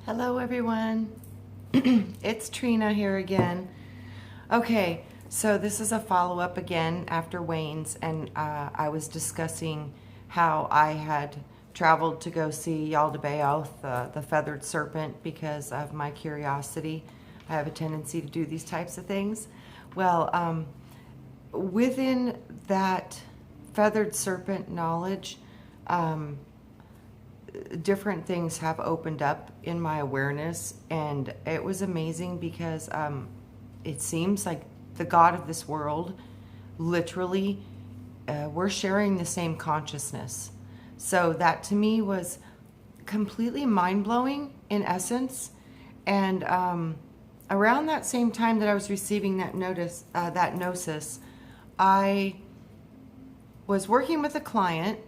Hello everyone, it's Trina here again. Okay, so this is a follow-up again after Wayne's, and I was discussing how I had traveled to go see Yaldabaoth, the feathered serpent, because of my curiosity. I have a tendency to do these types of things. Well, within that feathered serpent knowledge, different things have opened up in my awareness, and it was amazing because it seems like the God of this world, literally, we're sharing the same consciousness. So that to me was completely mind-blowing in essence. And around that same time that I was receiving that gnosis, I was working with a client,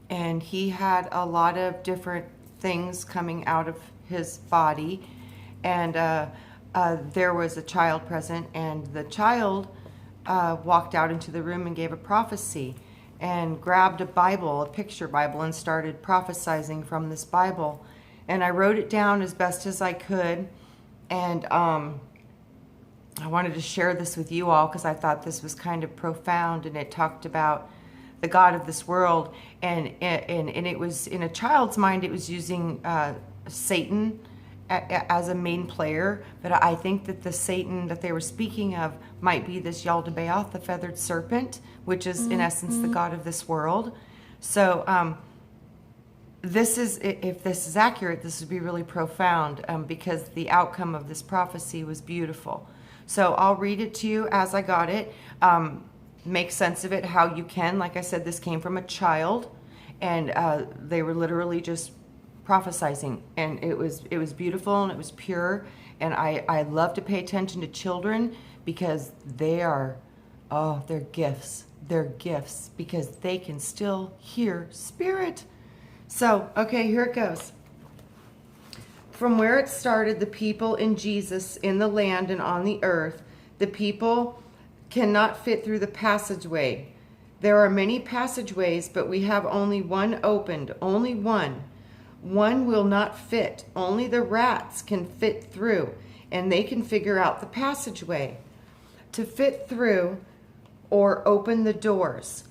and he had a lot of different things coming out of his body, and there was a child present, and the child walked out into the room and gave a prophecy and grabbed a Bible, a picture Bible, and started prophesizing from this Bible. And I wrote it down as best as I could, and I wanted to share this with you all because I thought this was kind of profound, and it talked about the God of this world, and it was, in a child's mind, it was using Satan as a main player, but I think that the Satan that they were speaking of might be this Yaldabaoth, the feathered serpent, which is in essence the God of this world. So this is, if this is accurate, this would be really profound, because the outcome of this prophecy was beautiful. So I'll read it to you as I got it. Make sense of it how you can. Like I said, this came from a child, and they were literally just prophesizing, and it was beautiful, and it was pure. And I love to pay attention to children because they are, they're gifts. They're gifts because they can still hear spirit. So, okay, here it goes. From where it started, the people in Jesus, in the land and on the earth, the people cannot fit through the passageway. There are many passageways, but we have only one opened, only one. One will not fit. Only the rats can fit through, and they can figure out the passageway. To fit through or open the doors.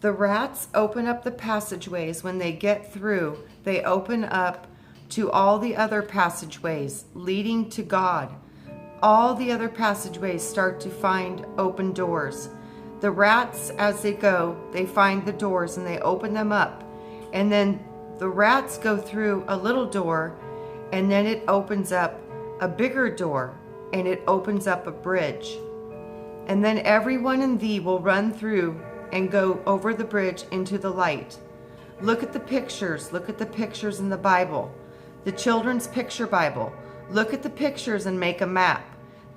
The rats open up the passageways. When they get through, they open up to all the other passageways leading to God. All the other passageways start to find open doors. The rats, as they go, they find the doors and they open them up. And then the rats go through a little door, and then it opens up a bigger door, and it opens up a bridge. And then everyone in thee will run through and go over the bridge into the light. Look at the pictures. Look at the pictures in the Bible. The children's picture Bible. Look at the pictures and make a map.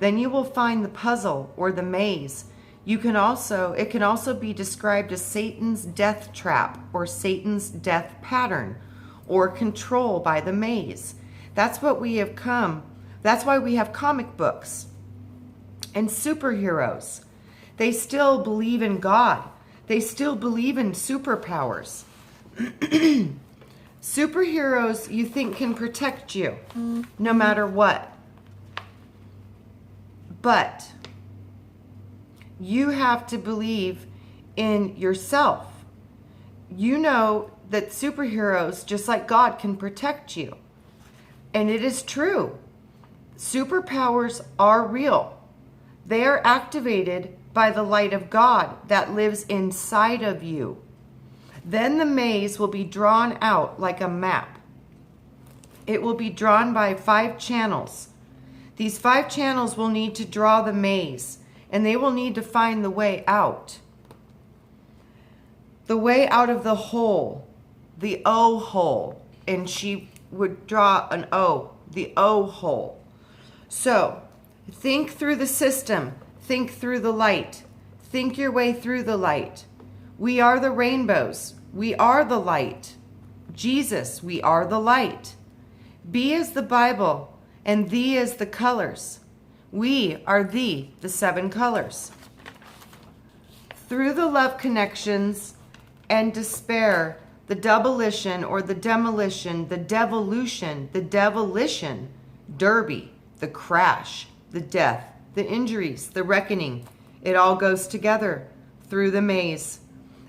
Then you will find the puzzle or the maze. It can also be described as Satan's death trap or Satan's death pattern or control by the maze. That's what we have come. That's why we have comic books and superheroes. They still believe in God. They still believe in superpowers. Superheroes, you think, can protect you no matter what. But you have to believe in yourself. You know that superheroes, just like God, can protect you. And it is true. Superpowers are real. They are activated by the light of God that lives inside of you. Then the maze will be drawn out like a map. It will be drawn by 5 channels. These 5 channels will need to draw the maze, and they will need to find the way out. The way out of the hole, the O hole. And she would draw an O, the O hole. So, think through the system. Think through the light. Think your way through the light. We are the rainbows. We are the light. Jesus, we are the light. B is the Bible, and thee is the colors. We are the 7 colors. Through the love connections and despair, the demolition or the demolition, the devolution, the devilition, derby, the crash, the death, the injuries, the reckoning. It all goes together through the maze.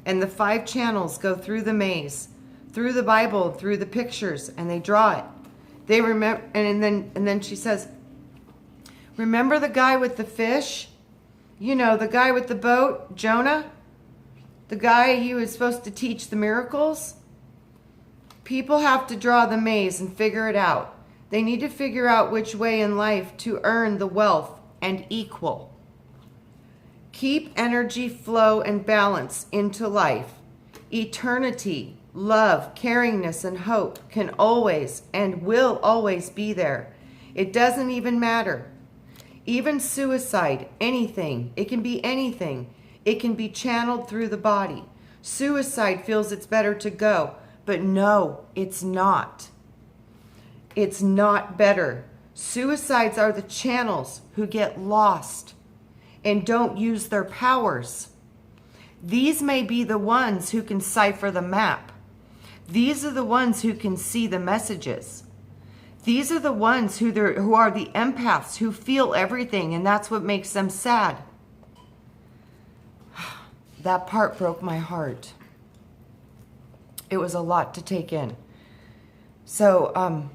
And the 5 channels go through the maze, through the Bible, through the pictures, and they draw it. They remember, and then she says, remember the guy with the fish? You know, the guy with the boat, Jonah? The guy he was supposed to teach the miracles? People have to draw the maze and figure it out. They need to figure out which way in life to earn the wealth and equal. Keep energy flow and balance into life. Eternity, love, caringness, and hope can always and will always be there. It doesn't even matter. Even suicide, anything, it can be anything. It can be channeled through the body. Suicide feels it's better to go, but no, it's not. It's not better. Suicides are the channels who get lost and don't use their powers. These may be the ones who can cipher the map. These are the ones who can see the messages. These are the ones who are the empaths who feel everything, and that's what makes them sad. That part broke my heart. It was a lot to take in. So,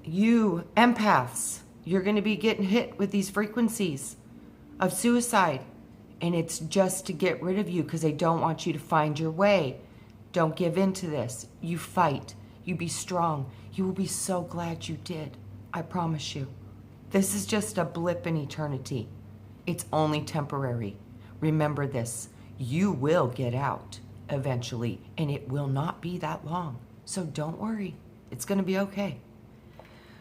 you empaths, you're going to be getting hit with these frequencies of suicide. And it's just to get rid of you because they don't want you to find your way. Don't give in to this. You fight. You be strong. You will be so glad you did. I promise you. This is just a blip in eternity. It's only temporary. Remember this. You will get out eventually, and it will not be that long. So don't worry. It's going to be okay.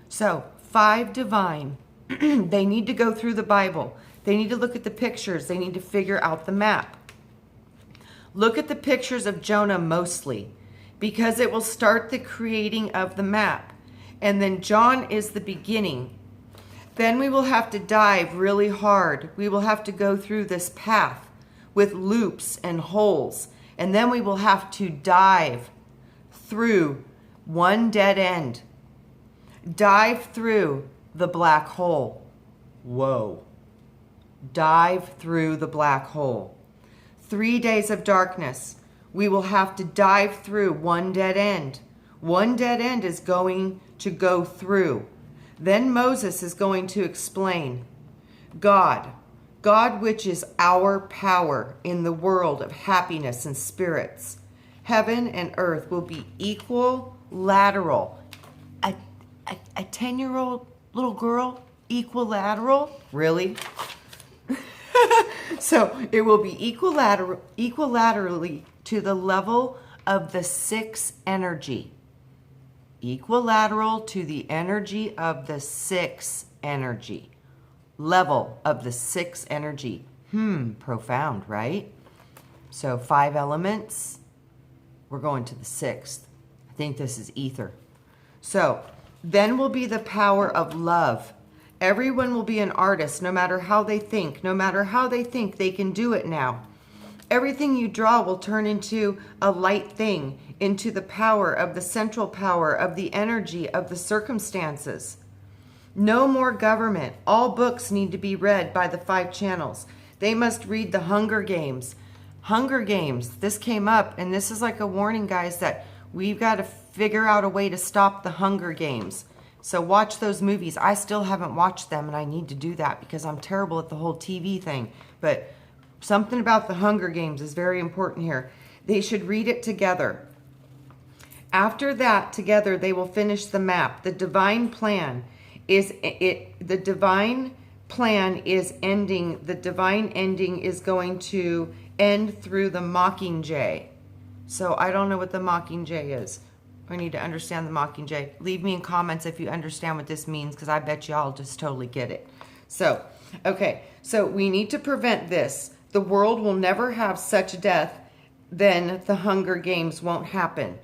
So, 5 divine. They need to go through the Bible. They need to look at the pictures. They need to figure out the map. Look at the pictures of Jonah mostly, because it will start the creating of the map. And then John is the beginning. Then we will have to dive really hard. We will have to go through this path with loops and holes. And then we will have to dive through one dead end. Dive through the black hole. Whoa. Dive through the black hole. 3 days of darkness. We will have to dive through one dead end. One dead end is going to go through. Then Moses is going to explain God which is our power in the world of happiness and spirits. Heaven and earth will be equilateral. A 10-year-old little girl, equilateral? Really? So it will be equilaterally to the level of the 6 energy. Equilateral to the energy of the 6 energy. Level of the 6 energy. Profound, right? So 5 elements. We're going to the 6th. I think this is ether. So then will be the power of love. Everyone will be an artist, no matter how they think. No matter how they think, they can do it now. Everything you draw will turn into a light thing, into the power of the central power of the energy of the circumstances. No more government. All books need to be read by the 5 channels. They must read the Hunger Games. Hunger Games. This came up, and this is like a warning, guys, that we've got to figure out a way to stop the Hunger Games. So watch those movies. I still haven't watched them, and I need to do that because I'm terrible at the whole TV thing. But something about the Hunger Games is very important here. They should read it together. After that, together, they will finish the map. The divine plan is the divine plan is ending. The divine ending is going to end through the Mockingjay. So I don't know what the Mockingjay is. I need to understand the Mockingjay. Leave me in comments if you understand what this means, because I bet y'all just totally get it. So, okay. So we need to prevent this. The world will never have such death. Then the Hunger Games won't happen.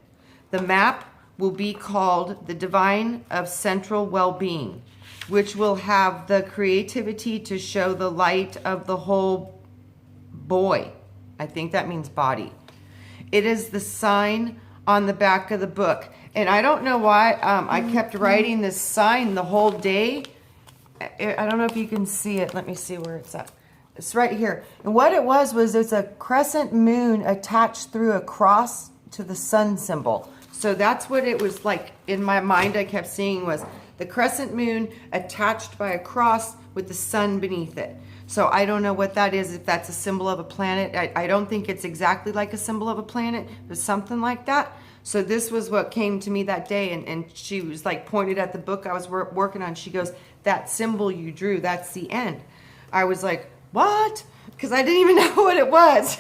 The map will be called the Divine of Central Well-Being, which will have the creativity to show the light of the whole boy. I think that means body. It is the sign on the back of the book. And I don't know why I kept writing this sign the whole day. I don't know if you can see it. Let me see where it's at. It's right here. And what it was it's a crescent moon attached through a cross to the sun symbol. So that's what it was like in my mind. I kept seeing was the crescent moon attached by a cross with the sun beneath it. So I don't know what that is, if that's a symbol of a planet. I don't think it's exactly like a symbol of a planet, but something like that. So this was what came to me that day, and she was like pointed at the book I was working on. She goes, that symbol you drew, that's the end. I was like, what? Because I didn't even know what it was.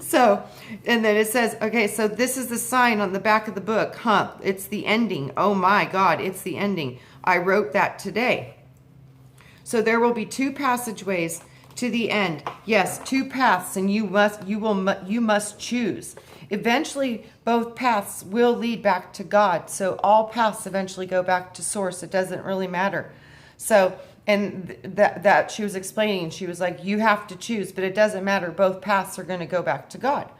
So, and then it says, okay, so this is the sign on the back of the book. It's the ending. Oh my God, it's the ending. I wrote that today. So there will be 2 passageways to the end. Yes, 2 paths, and you must choose. Eventually, both paths will lead back to God. So all paths eventually go back to source. It doesn't really matter. So, and that she was explaining, she was like, you have to choose, but it doesn't matter. Both paths are going to go back to God.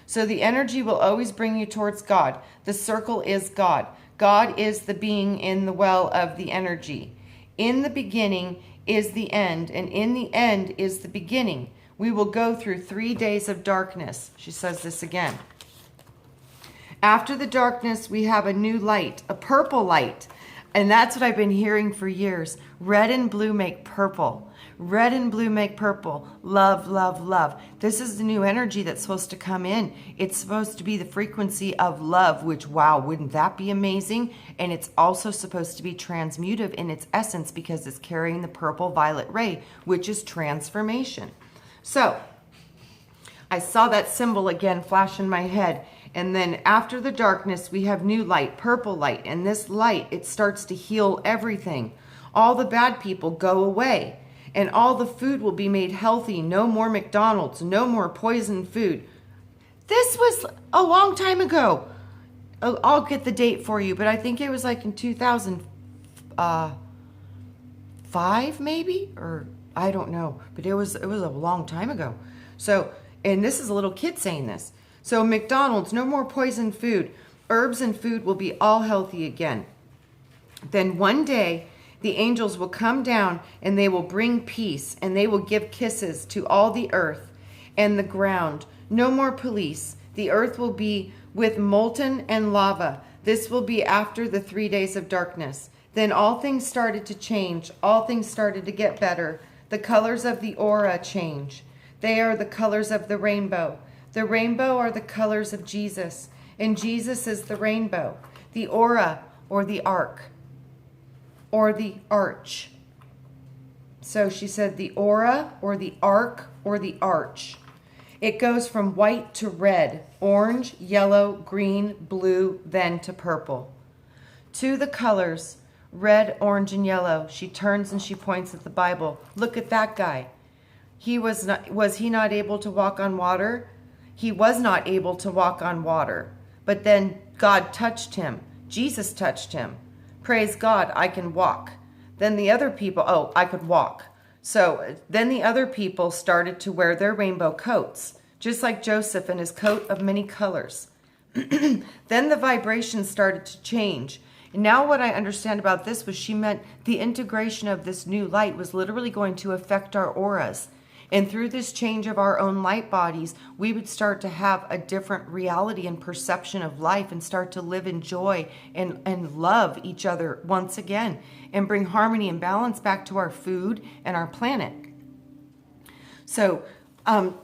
So the energy will always bring you towards God. The circle is God. God is the being in the well of the energy. In the beginning is the end, and in the end is the beginning. We will go through 3 days of darkness. She says this again. After the darkness, we have a new light, a purple light. And that's what I've been hearing for years. Red and blue make purple. Red and blue make purple. Love, love, love. This is the new energy that's supposed to come in. It's supposed to be the frequency of love, which, wow, wouldn't that be amazing? And it's also supposed to be transmutive in its essence because it's carrying the purple violet ray, which is transformation. So I saw that symbol again flash in my head. And then after the darkness, we have new light, purple light. And this light, it starts to heal everything. All the bad people go away. And all the food will be made healthy. No more McDonald's. No more poisoned food. This was a long time ago. I'll get the date for you. But I think it was like in 2005 maybe? Or I don't know. But it was a long time ago. So, and this is a little kid saying this. So McDonald's, no more poisoned food. Herbs and food will be all healthy again. Then one day, the angels will come down and they will bring peace and they will give kisses to all the earth and the ground. No more police. The earth will be with molten and lava. This will be after the 3 days of darkness. Then all things started to change. All things started to get better. The colors of the aura change. They are the colors of the rainbow. The rainbow are the colors of Jesus, and Jesus is the rainbow, the aura or the arc, or the arch. So she said the aura or the arc or the arch. It goes from white to red, orange, yellow, green, blue, then to purple. To the colors, red, orange, and yellow, she turns and she points at the Bible. Look at that guy. Was he not able to walk on water? He was not able to walk on water, but then God touched him. Jesus touched him. Praise God, I can walk. Then the other people, I could walk. So then the other people started to wear their rainbow coats, just like Joseph and his coat of many colors. Then the vibration started to change. And now what I understand about this was she meant the integration of this new light was literally going to affect our auras. And through this change of our own light bodies, we would start to have a different reality and perception of life and start to live in joy and love each other once again and bring harmony and balance back to our food and our planet. So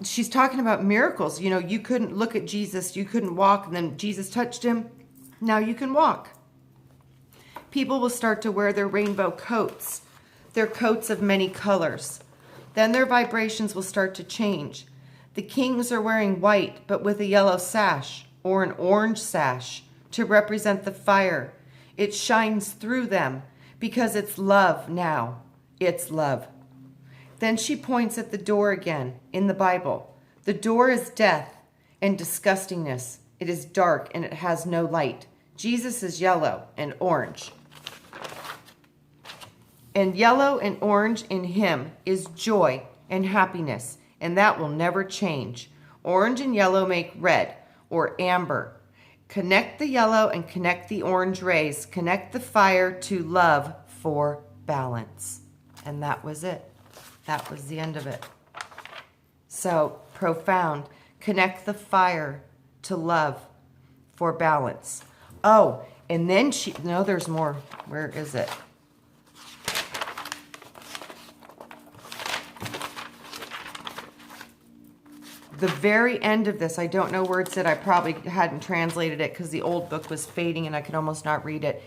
she's talking about miracles. You know, you couldn't look at Jesus, you couldn't walk, and then Jesus touched him. Now you can walk. People will start to wear their rainbow coats, their coats of many colors. Then their vibrations will start to change. The kings are wearing white, but with a yellow sash or an orange sash to represent the fire. It shines through them because it's love now. It's love. Then she points at the door again in the Bible. The door is death and disgustingness. It is dark and it has no light. Jesus is yellow and orange. And yellow and orange in him is joy and happiness, and that will never change. Orange and yellow make red or amber, Connect the yellow and connect the orange rays. Connect the fire to love for balance. And that was it. That was the end of it. So profound. Connect the fire to love for balance. Oh, and then no, there's more. Where is it? The very end of this, I don't know where it's at. I probably hadn't translated it because the old book was fading and I could almost not read it.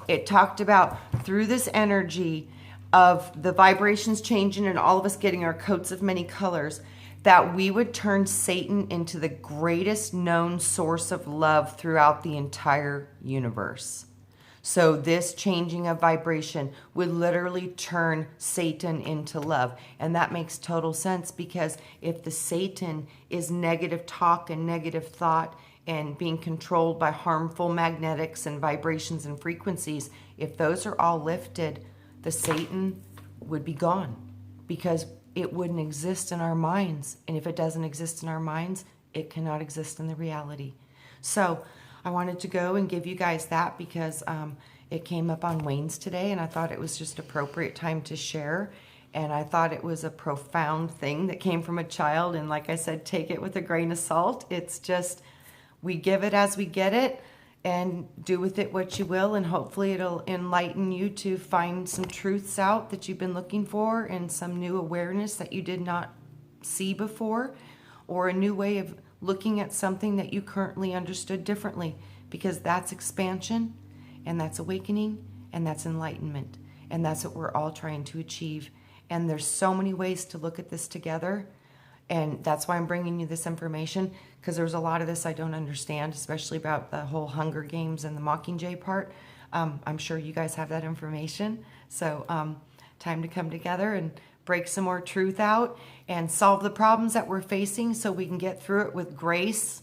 It talked about through this energy of the vibrations changing and all of us getting our coats of many colors, that we would turn Satan into the greatest known source of love throughout the entire universe. So this changing of vibration would literally turn Satan into love. And that makes total sense, because if the Satan is negative talk and negative thought and being controlled by harmful magnetics and vibrations and frequencies, if those are all lifted, the Satan would be gone, because it wouldn't exist in our minds. And if it doesn't exist in our minds, it cannot exist in the reality. So I wanted to go and give you guys that because it came up on Wayne's today, and I thought it was just appropriate time to share. And I thought it was a profound thing that came from a child. And like I said, take it with a grain of salt. It's just, we give it as we get it, and do with it what you will. And hopefully it'll enlighten you to find some truths out that you've been looking for, and some new awareness that you did not see before, or a new way of looking at something that you currently understood differently, because that's expansion, and that's awakening, and that's enlightenment, and that's what we're all trying to achieve. And there's so many ways to look at this together, and that's why I'm bringing you this information, because there's a lot of this I don't understand, especially about the whole Hunger Games and the Mockingjay part. I'm sure you guys have that information, so time to come together and break some more truth out and solve the problems that we're facing, so we can get through it with grace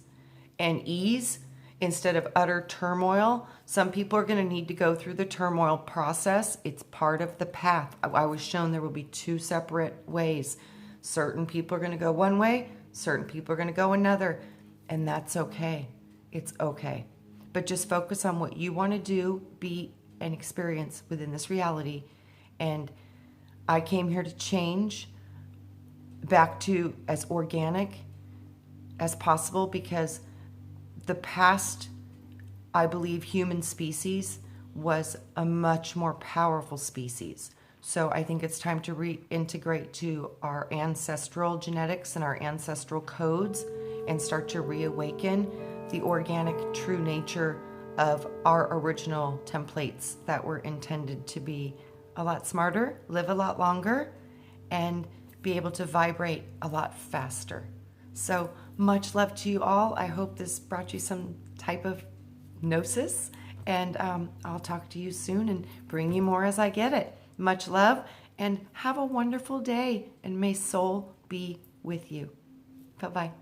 and ease instead of utter turmoil. Some people are going to need to go through the turmoil process. It's part of the path. I was shown there will be two separate ways. Certain people are going to go one way, certain people are going to go another, and that's okay. It's okay. But just focus on what you want to do, be, and experience within this reality. And I came here to change back to as organic as possible, because the past, I believe, human species was a much more powerful species. So I think it's time to reintegrate to our ancestral genetics and our ancestral codes, and start to reawaken the organic true nature of our original templates that were intended to be a lot smarter, live a lot longer, and be able to vibrate a lot faster. So much love to you all. I hope this brought you some type of gnosis, and I'll talk to you soon and bring you more as I get it. Much love, and have a wonderful day, and may soul be with you. Bye-bye.